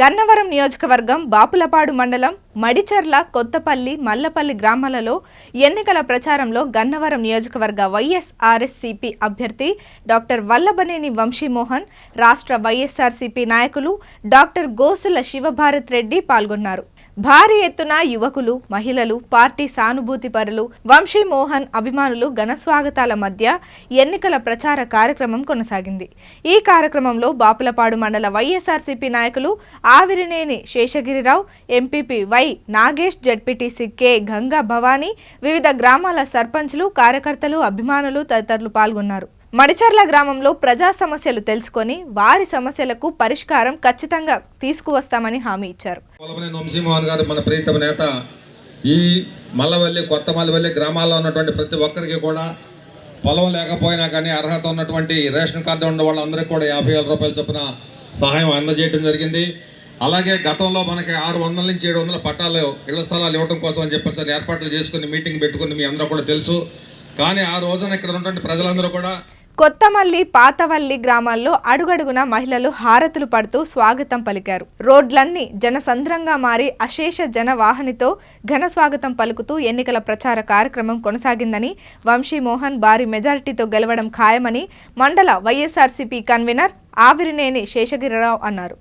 గన్నవరం నియోజకవర్గం బాపులపాడు మండలం మడిచెర్ల కొత్తపల్లి మల్లపల్లి గ్రామాలలో ఎన్నికల ప్రచారంలో గన్నవరం నియోజకవర్గ వైఎస్ఆర్సీపీ అభ్యర్థి డాక్టర్ వల్లభనేని వంశీమోహన్, రాష్ట్ర వైఎస్ఆర్సీపీ నాయకులు డాక్టర్ గోసుల శివభారత్ రెడ్డి పాల్గొన్నారు. భారీ ఎత్తున యువకులు, మహిళలు, పార్టీ సానుభూతి పరులు, వంశీమోహన్ అభిమానులు ఘనస్వాగతాల మధ్య ఎన్నికల ప్రచార కార్యక్రమం కొనసాగింది. ఈ కార్యక్రమంలో బాపులపాడు మండల వైఎస్ఆర్సీపీ నాయకులు Avirineni Seshagirirao, MPP Y Nagesh, ZPTC K Ganga Bhavani, వివిధ గ్రామాల సర్పంచ్లు, కార్యకర్తలు, అభిమానులు తదితరులు పాల్గొన్నారు. మడిచెర్ల గ్రామంలో ప్రజా సమస్యలు తెలుసుకొని వారి సమస్యలకు పరిష్కారం ఖచ్చితంగా తీసుకువస్తామని హామీ ఇచ్చారు. వంశీమోహన్ గారు మన ప్రీతమ నేత. ఈ మల్లవల్లి, కొత్త మల్లవల్లి గ్రామాల్లో ఉన్నటువంటి ప్రతి ఒక్కరికి కూడా పొలం లేకపోయినా కానీ అర్హత ఉన్నటువంటి రేషన్ కార్డు ఉన్న వాళ్ళందరికీ కూడా 50,000 రూపాయల చొప్పున సహాయం అందజేయడం జరిగింది. అలాగే గతంలో మనకి 600 నుంచి 700 పట్టాలు ఇళ్ల స్థలాలు ఇవ్వడం కోసం అని చెప్పేసి ఏర్పాట్లు చేసుకుని మీటింగ్ పెట్టుకుని మీ అందరూ కూడా తెలుసు. కానీ ఆ రోజున ఇక్కడ ఉన్నటువంటి ప్రజలందరూ కూడా కొత్తమల్లి, పాతవల్లి గ్రామాల్లో అడుగడుగున మహిళలు హారతులు పడుతూ స్వాగతం పలికారు. రోడ్లన్నీ జనసంద్రంగా మారి అశేష జనవాహినితో ఘన స్వాగతం పలుకుతూ ఎన్నికల ప్రచార కార్యక్రమం కొనసాగిందని, వంశీమోహన్ భారీ మెజారిటీతో గెలవడం ఖాయమని మండల వైఎస్ఆర్సీపీ కన్వీనర్ ఆవిరినేని శేషగిరిరావు అన్నారు.